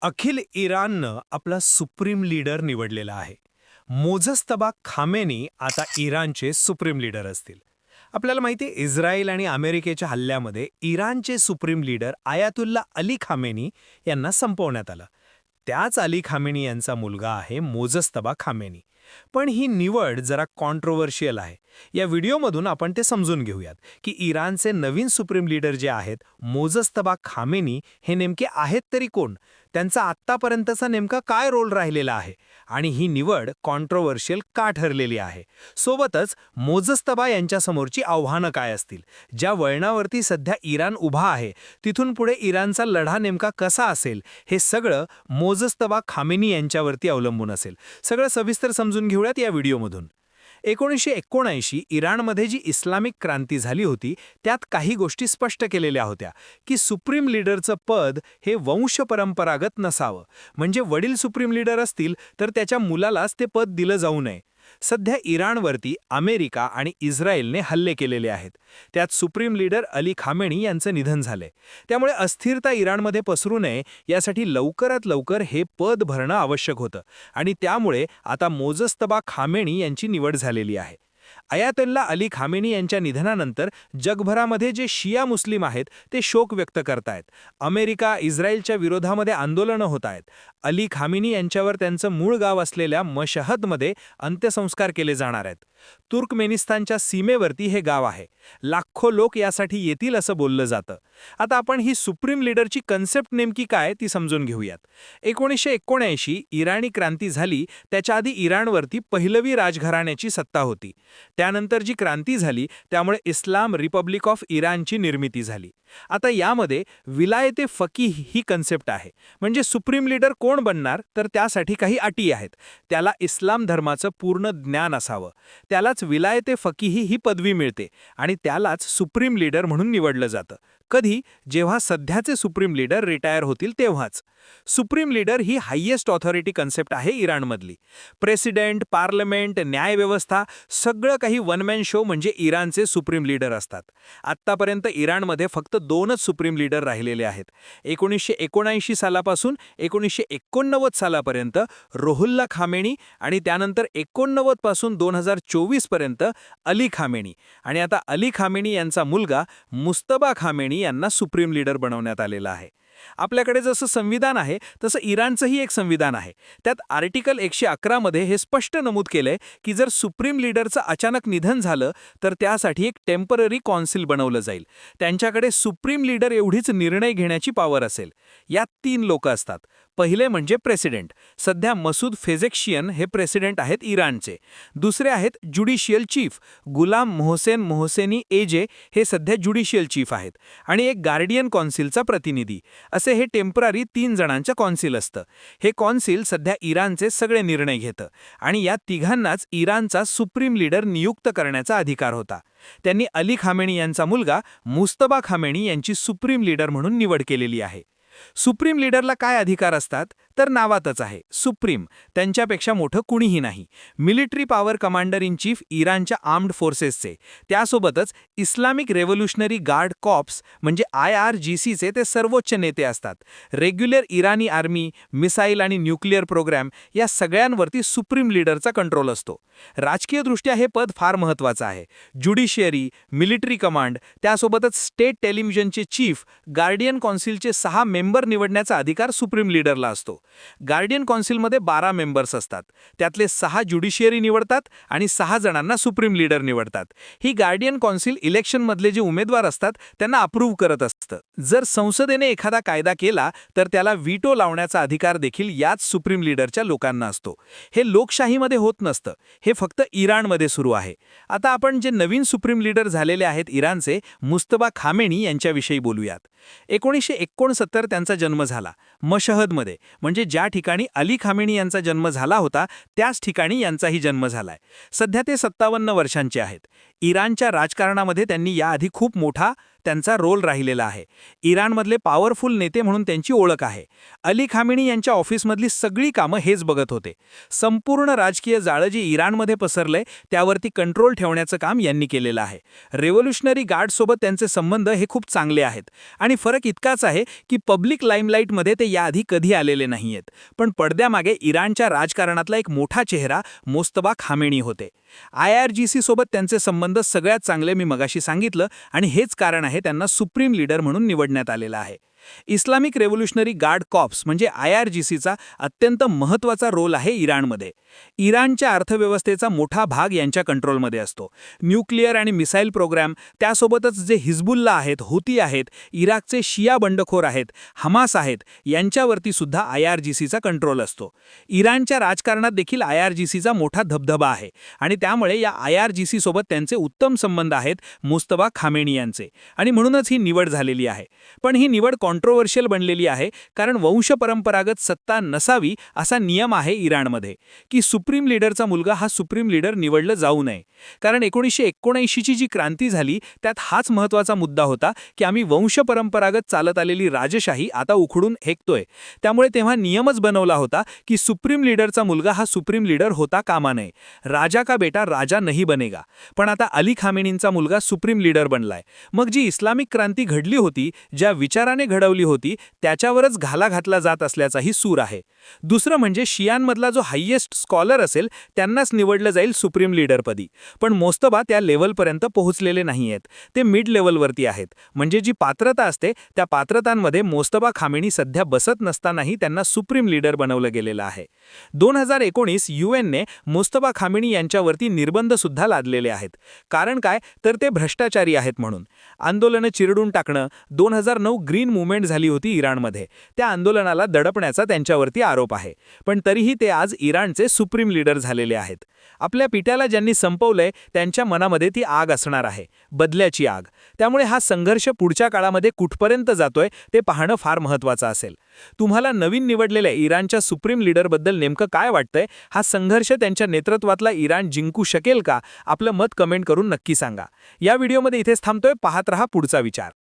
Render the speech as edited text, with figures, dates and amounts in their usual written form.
अखिल इराणनं आपला supreme leader निवडलेला आहे. मोजस्तबा खामेनी आता इराणचे सुप्रीम लीडर असतील. आपल्याला माहिती आहे इस्रायल आणि अमेरिकेच्या हल्ल्यामध्ये इराणचे supreme leader Ayatollah Ali Khamenei यांना संपवण्यात आलं. त्याच अली खामेनी यांचा मुलगा आहे मोजस्तबा खामेनी. पण ही निवड जरा कॉन्ट्रोवर्शियल आहे. या व्हिडिओमधून आपण ते समजून घेऊयात की इराणचे नवीन सुप्रीम लीडर जे आहेत मोजस्तबा खामेनी हे नेमके आहेत तरी कोण, त्यांचा आत्तापर्यंतचा नेमका काय रोल राहिलेला आहे आणि ही निवड कॉन्ट्रोवर्शियल का ठरलेली आहे. सोबतच मोजस्तबा यांच्यासमोरची आव्हानं काय असतील, ज्या वळणावरती सध्या इराण उभा आहे तिथून पुढे इराणचा लढा नेमका कसा असेल, हे सगळं मोजस्तबा खामेनी यांच्यावरती अवलंबून असेल. सगळं सविस्तर समजून घेऊयात या व्हिडिओमधून. 1979 इराणमध्ये जी इस्लामिक क्रांती झाली होती त्यात काही गोष्टी स्पष्ट केलेल्या होत्या की सुप्रीम लीडरचं पद हे वंशपरंपरागत नसावं, म्हणजे वडील सुप्रीम लीडर असतील तर त्याच्या मुलालाच ते पद दिलं जाऊ नये. सध्या इराणवरती अमेरिका आणि इस्रायलने हल्ले केलेले आहेत. त्यात सुप्रीम लीडर अली खामेनी यांचं निधन झालंय. त्यामुळे अस्थिरता इराणमध्ये पसरू नये यासाठी लवकरात लवकर हे पद भरणं आवश्यक होतं आणि त्यामुळे आता मोजस्तबा खामेनी यांची निवड झालेली आहे. अयातुल्ला अली खामेनी यांच्या निधनानंतर जगभरामध्ये जे शिया मुस्लिम आहेत ते शोक व्यक्त करतायत. अमेरिका इस्रायलच्या विरोधामध्ये आंदोलनं होत आहेत. अली खामेनी यांच्यावर त्यांचं मूळ गाव असलेल्या मशहदमध्ये अंत्यसंस्कार केले जाणार आहेत. तुर्कमेनिस्तानच्या सीमेवरती हे गाव आहे. लाखो लोक यासाठी येतील असं बोललं जातं. आता आपण ही सुप्रीम लीडरची कन्सेप्ट नेमकी काय ती समजून घेऊयात. 1979 इराणी क्रांती झाली, त्याच्या आधी इराणवरती पहिलवी राजघराण्याची सत्ता होती. त्यानंतर जी क्रांती झाली त्यामुळे इस्लाम रिपब्लिक ऑफ इराणची निर्मिती झाली. आता यामध्ये विलायते फकीह ही कन्सेप्ट आहे. म्हणजे सुप्रीम लीडर कोण बनणार तर त्यासाठी काही अटी आहेत. त्याला इस्लाम धर्माचं पूर्ण ज्ञान असावं, त्यालाच विलायते फकीह ही पदवी मिळते आणि त्यालाच सुप्रीम लीडर म्हणून निवडलं जातं. कधी, जेव्हा सध्याचे सुप्रीम लीडर रिटायर होतील तेव्हाच. सुप्रीम लीडर ही हायेस्ट ऑथॉरिटी कन्सेप्ट आहे इराणमधली. प्रेसिडेंट, पार्लमेंट, न्यायव्यवस्था सगळं काही वन मॅन शो म्हणजे इराणचे सुप्रीम लीडर असतात. आत्तापर्यंत इराणमध्ये फक्त 2च सुप्रीम लीडर राहिलेले आहेत. 1979 सालापासून 1989 सालापर्यंत रोहुल्ला खामेनी आणि त्यानंतर 89 पासून 2024 पर्यंत अली खामेनी आणि आता अली खामेनी यांचा मुलगा मुस्तबा खामेनी यांना सुप्रीम लीडर बनवण्यात आलेला आहे. आपल्याकडे जसं संविधान आहे तसं इराणचंही एक संविधान आहे. त्यात आर्टिकल 111 मध्ये हे स्पष्ट नमूद केलंय की जर सुप्रीम लीडरचं अचानक निधन झालं तर त्यासाठी एक टेम्पररी कौन्सिल बनवलं जाईल. त्यांच्याकडे सुप्रीम लीडर एवढीच निर्णय घेण्याची पॉवर असेल. यात 3 लोक असतात. पहिले म्हणजे प्रेसिडेंट. सध्या मसूद फेझेक्शियन हे प्रेसिडेंट आहेत इराणचे. दुसरे आहेत ज्युडिशियल चीफ. गुलाम मोहसेन मोहसेनी एजे हे सध्या ज्युडिशियल चीफ आहेत. आणि एक गार्डियन कौन्सिलचा प्रतिनिधी. असे हे टेम्पररी 3 जणांचं कौन्सिल असतं. हे कौन्सिल सध्या इराणचे सगळे निर्णय घेतं आणि या तिघांनाच इराणचा सुप्रीम लीडर नियुक्त करण्याचा अधिकार होता. त्यांनी अली खामेनी यांचा मुलगा मुस्तबा खामेनी यांची सुप्रीम लीडर म्हणून निवड केलेली आहे. सुप्रीम लीडरला काय अधिकार असतात तर नावातच आहे सुप्रीम, त्यांच्यापेक्षा मोठं कुणीही नाही. Military power commander in chief इराणच्या आर्म्ड फोर्सेसचे, त्यासोबतच इस्लामिक रेव्होल्युशनरी गार्ड कॉप्स म्हणजे IRGCचे ते सर्वोच्च नेते असतात. रेग्युलर इराणी आर्मी, मिसाईल आणि न्यूक्लिअर प्रोग्रॅम या सगळ्यांवरती सुप्रीम लीडरचा कंट्रोल असतो. राजकीयदृष्ट्या हे पद फार महत्त्वाचं आहे. ज्युडिशियरी, मिलिटरी कमांड, त्यासोबतच स्टेट टेलिव्हिजनचे चीफ, गार्डियन कौन्सिलचे 6 मेंबर निवडण्याचा अधिकार सुप्रीम लीडरला असतो. गार्डियन कौन्सिलमध्ये 12 मेंबर्स असतात. त्यातले 6 ज्युडिशियरी निवडतात आणि 6 जणांना सुप्रीम लीडर निवडतात. ही गार्डियन कौन्सिल इलेक्शनमधले जे उमेदवार असतात त्यांना अप्रूव्ह करत असतं. जर संसदेने एखादा कायदा केला तर त्याला व्हीटो लावण्याचा अधिकार देखील याच सुप्रीम लीडरच्या लोकांना असतो. हे लोकशाहीमध्ये होत नसतं. हे फक्त इराणमध्ये सुरू आहे. आता आपण जे नवीन सुप्रीम लीडर झालेले आहेत इराणचे, मुस्तबा खामेनी यांच्याविषयी बोलूयात. 1969 त्यांचा जन्म झाला मशहदमध्ये, म्हणजे ज्या ठिकाणी अली खामेनी यांचा जन्म झाला होता त्याच ठिकाणी यांचाही जन्म झालाय. सध्या ते 57 वर्षांचे आहेत. इराणच्या राजकारणामध्ये त्यांनी याआधी खूप मोठा त्यांचा रोल राहिलेला आहे. इराणमधले पॉवरफुल नेते म्हणून त्यांची ओळख आहे. अली खामेनी यांच्या ऑफिसमधली सगळी कामं हेच बघत होते. संपूर्ण राजकीय जाळं जे इराणमध्ये पसरलंय त्यावरती कंट्रोल ठेवण्याचं काम यांनी केलेलं आहे. रेव्होल्युशनरी गार्डसोबत त्यांचे संबंध हे खूप चांगले आहेत. आणि फरक इतकाच आहे की पब्लिक लाईमलाईटमध्ये ते याआधी कधी आलेले नाहीयेत. पण पडद्यामागे इराणच्या राजकारणातला एक मोठा चेहरा मोस्तबा खामेनी होते. IRGC सोबत त्यांचे संबंध सगळ्यात चांगले मी मगाशी सांगितलं आणि हेच कारण आहे त्यांना सुप्रीम लीडर म्हणून निवडण्यात आलेलं आहे. इस्लामिक रेव्होल्युशनरी गार्ड कॉर्प्स म्हणजे IRGCचा अत्यंत महत्त्वाचा रोल आहे इराणमध्ये. इराणच्या अर्थव्यवस्थेचा मोठा भाग यांच्या कंट्रोलमध्ये असतो. न्यूक्लिअर आणि मिसाईल प्रोग्राम, त्यासोबतच जे हिजबुल्ला आहेत, हुती आहेत, इराकचे शिया बंडखोर आहेत, हमास आहेत, यांच्यावरती सुद्धा IRGCचा कंट्रोल असतो. इराणच्या राजकारणात देखील IRGCचा मोठा धबधबा आहे आणि त्यामुळे या IRGC सोबत त्यांचे उत्तम संबंध आहेत मोस्तबा खामेनी यांचे आणि म्हणूनच ही निवड झालेली आहे. पण ही निवड कॉन्ट्रोवर्शियल बनलेली आहे कारण वंशपरंपरागत सत्ता नसावी असा नियम आहे इराणमध्ये की सुप्रीम लीडरचा मुलगा हा सुप्रीम लीडर निवडलं जाऊ नये. कारण 1979ची जी क्रांती झाली त्यात हाच महत्त्वाचा मुद्दा होता की आम्ही वंशपरंपरागत चालत आलेली राजशाही आता उखडून फेकतोय. त्यामुळे तेव्हा नियमच बनवला होता की सुप्रीम लीडरचा मुलगा हा सुप्रीम लीडर होता कामा नये. राजा का बेटा राजा नहीं बनेगा. पण आता अली खामेनींचा मुलगा सुप्रीम लीडर बनलाय. मग जी इस्लामिक क्रांती घडली होती, ज्या विचाराने घडवली होती त्याच्यावरच घाला घातला जात असल्याचाही सूर आहे. दुसरं म्हणजे शियांमधला जो हायेस्ट स्कॉलर असेल त्यांनाच निवडलं जाईल सुप्रीम लीडरपदी. पण मोस्तबा त्या लेव्हलपर्यंत पोहोचलेले नाहीयेत. ते मिड लेव्हलवरती आहेत. म्हणजे जी पात्रता असते त्या पात्रतांमध्ये मोस्तबा खामेनी सध्या बसत नसतानाही त्यांना सुप्रीम लीडर बनवलं गेलेलं आहे. 2019 UNने मोस्तबा खामेनी यांच्यावरती निर्बंध सुद्धा लादलेले आहेत. कारण काय तर ते भ्रष्टाचारी आहेत म्हणून. आंदोलनं चिरडून टाकणं, 2009 ग्रीन मूव्हमेंट झाली होती इराणमध्ये, त्या आंदोलनाला दडपण्याचा त्यांच्यावरती आरोप आहे. पण तरीही ते आज इराणचे सुप्रीम लीडर झालेले आहेत. आपल्या पिट्याला ज्यांनी संपवलंय त्यांच्या मनामध्ये ती आग असणार आहे, बदल्याची आग. त्यामुळे हा संघर्ष पुढच्या काळामध्ये कुठपर्यंत जातोय ते पाहणं फार महत्त्वाचं असेल. तुम्हाला नवीन निवडलेल्या इराणच्या सुप्रीम लीडरबद्दल नेमकं काय वाटतंय? हा संघर्ष त्यांच्या नेतृत्वातला इराण जिंकू शकेल का? आपलं मत कमेंट करून नक्की सांगा. या व्हिडिओमध्ये इथेच थांबतोय. पाहत रहा पुढचा विचार.